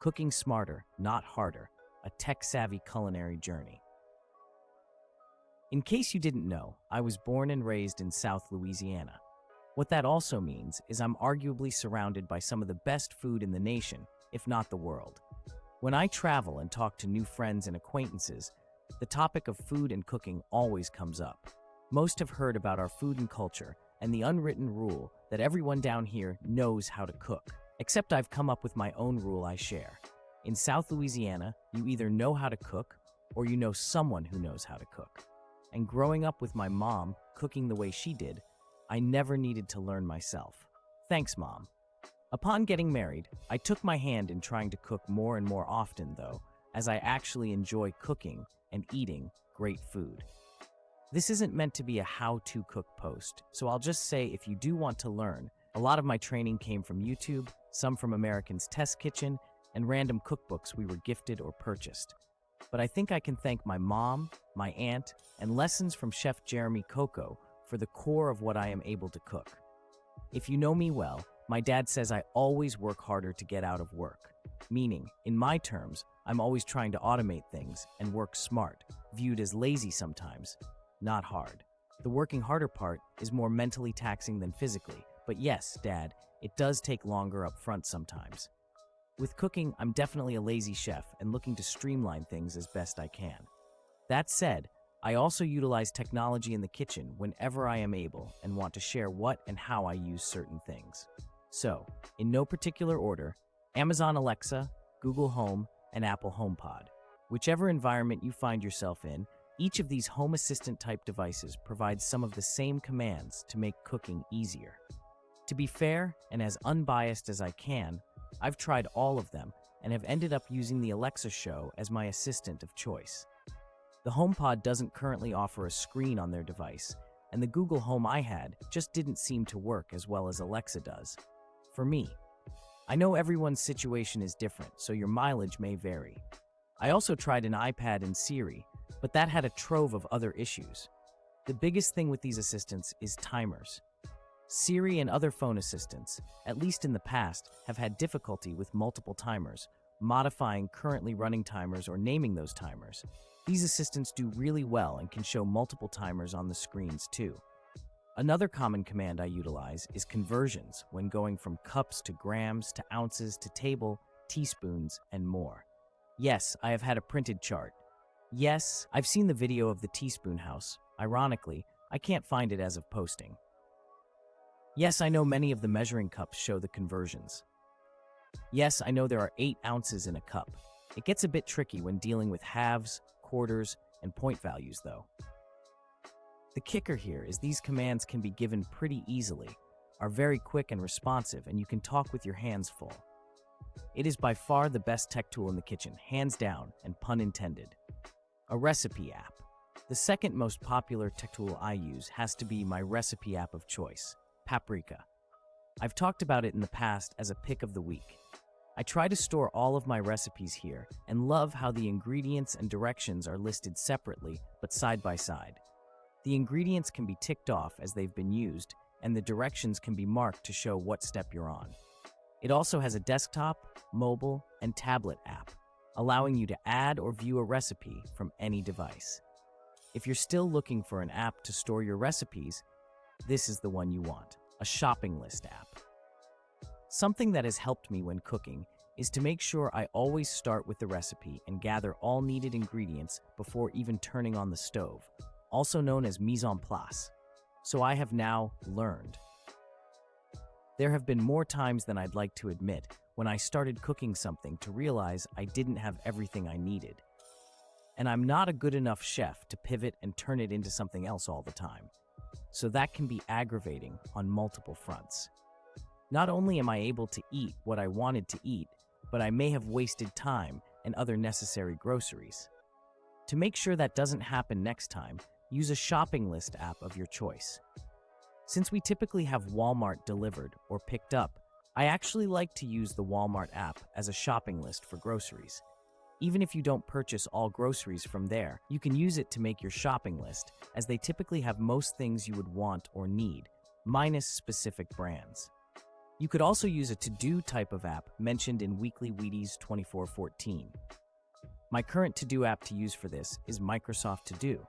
Cooking Smarter, Not Harder, a tech-savvy culinary journey. In case you didn't know, I was born and raised in South Louisiana. What that also means is I'm arguably surrounded by some of the best food in the nation, if not the world. When I travel and talk to new friends and acquaintances, the topic of food and cooking always comes up. Most have heard about our food and culture and the unwritten rule that everyone down here knows how to cook. Except I've come up with my own rule I share. In South Louisiana, you either know how to cook or you know someone who knows how to cook. And growing up with my mom cooking the way she did, I never needed to learn myself. Thanks, Mom. Upon getting married, I took my hand in trying to cook more and more often, though, as I actually enjoy cooking and eating great food. This isn't meant to be a how-to cook post, so I'll just say if you do want to learn, a lot of my training came from YouTube, some from American's Test Kitchen, and random cookbooks we were gifted or purchased. But I think I can thank my mom, my aunt, and lessons from Chef Jeremy Coco for the core of what I am able to cook. If you know me well, my dad says I always work harder to get out of work. Meaning, in my terms, I'm always trying to automate things and work smart, viewed as lazy sometimes, not hard. The working harder part is more mentally taxing than physically, but yes, Dad, it does take longer up front sometimes. With cooking, I'm definitely a lazy chef and looking to streamline things as best I can. That said, I also utilize technology in the kitchen whenever I am able and want to share what and how I use certain things. So, in no particular order, Amazon Alexa, Google Home, and Apple HomePod. Whichever environment you find yourself in, each of these home assistant type devices provides some of the same commands to make cooking easier. To be fair, and as unbiased as I can, I've tried all of them and have ended up using the Alexa Show as my assistant of choice. The HomePod doesn't currently offer a screen on their device, and the Google Home I had just didn't seem to work as well as Alexa does. For me, I know everyone's situation is different, so your mileage may vary. I also tried an iPad and Siri, but that had a trove of other issues. The biggest thing with these assistants is timers. Siri and other phone assistants, at least in the past, have had difficulty with multiple timers, modifying currently running timers or naming those timers. These assistants do really well and can show multiple timers on the screens too. Another common command I utilize is conversions when going from cups to grams to ounces to table, teaspoons, and more. Yes, I have had a printed chart. Yes, I've seen the video of the teaspoon house. Ironically, I can't find it as of posting. Yes, I know many of the measuring cups show the conversions. Yes, I know there are 8 ounces in a cup. It gets a bit tricky when dealing with halves, quarters, and point values though. The kicker here is these commands can be given pretty easily, are very quick and responsive, and you can talk with your hands full. It is by far the best tech tool in the kitchen, hands down, and pun intended. A recipe app. The second most popular tech tool I use has to be my recipe app of choice, Paprika. I've talked about it in the past as a pick of the week. I try to store all of my recipes here and love how the ingredients and directions are listed separately but side by side. The ingredients can be ticked off as they've been used, and the directions can be marked to show what step you're on. It also has a desktop, mobile, and tablet app, allowing you to add or view a recipe from any device. If you're still looking for an app to store your recipes, this is the one you want, a shopping list app. Something that has helped me when cooking is to make sure I always start with the recipe and gather all needed ingredients before even turning on the stove, also known as mise en place. So I have now learned. There have been more times than I'd like to admit when I started cooking something to realize I didn't have everything I needed. And I'm not a good enough chef to pivot and turn it into something else all the time. So that can be aggravating on multiple fronts. Not only am I able to eat what I wanted to eat, but I may have wasted time and other necessary groceries. To make sure that doesn't happen next time, use a shopping list app of your choice. Since we typically have Walmart delivered or picked up, I actually like to use the Walmart app as a shopping list for groceries. Even if you don't purchase all groceries from there, you can use it to make your shopping list, as they typically have most things you would want or need, minus specific brands. You could also use a to-do type of app mentioned in Weekly Wheaties 2414. My current to-do app to use for this is Microsoft To Do.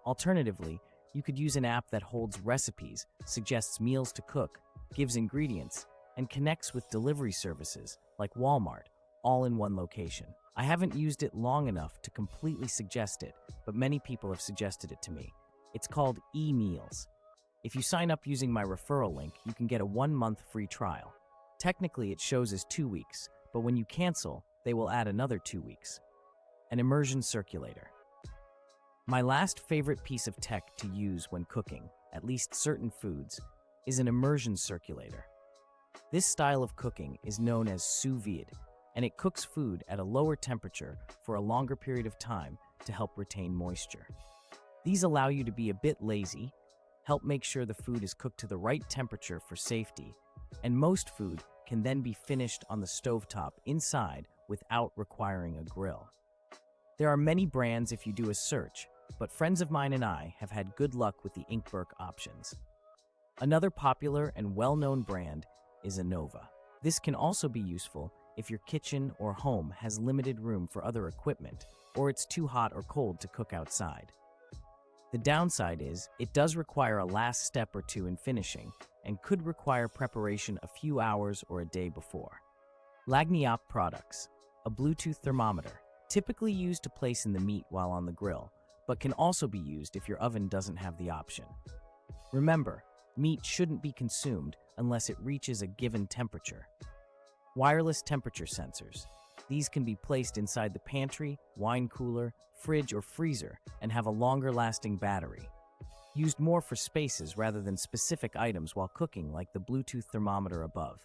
Alternatively, you could use an app that holds recipes, suggests meals to cook, gives ingredients, and connects with delivery services like Walmart, all in one location. I haven't used it long enough to completely suggest it, but many people have suggested it to me. It's called eMeals. If you sign up using my referral link, you can get a 1-month free trial. Technically, it shows as 2 weeks, but when you cancel, they will add another 2 weeks. An immersion circulator. My last favorite piece of tech to use when cooking, at least certain foods, is an immersion circulator. This style of cooking is known as sous vide, and it cooks food at a lower temperature for a longer period of time to help retain moisture. These allow you to be a bit lazy, help make sure the food is cooked to the right temperature for safety, and most food can then be finished on the stovetop inside without requiring a grill. There are many brands if you do a search, but friends of mine and I have had good luck with the Inkberg options. Another popular and well-known brand is Anova. This can also be useful if your kitchen or home has limited room for other equipment, or it's too hot or cold to cook outside. The downside is, it does require a last step or two in finishing, and could require preparation a few hours or a day before. Lagniappe products, a Bluetooth thermometer, typically used to place in the meat while on the grill, but can also be used if your oven doesn't have the option. Remember, meat shouldn't be consumed unless it reaches a given temperature. Wireless temperature sensors. These can be placed inside the pantry, wine cooler, fridge, or freezer and have a longer-lasting battery. Used more for spaces rather than specific items while cooking, like the Bluetooth thermometer above.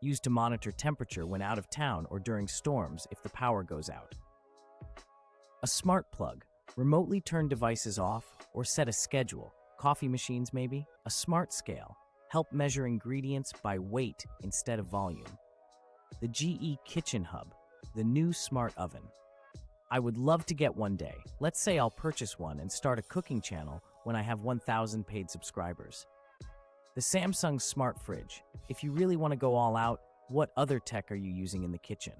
Used to monitor temperature when out of town or during storms if the power goes out. A smart plug. Remotely turn devices off or set a schedule. Coffee machines maybe. A smart scale. Help measure ingredients by weight instead of volume. The GE Kitchen Hub, the new smart oven. I would love to get one day. Let's say I'll purchase one and start a cooking channel when I have 1,000 paid subscribers. The Samsung Smart Fridge. If you really want to go all out, what other tech are you using in the kitchen?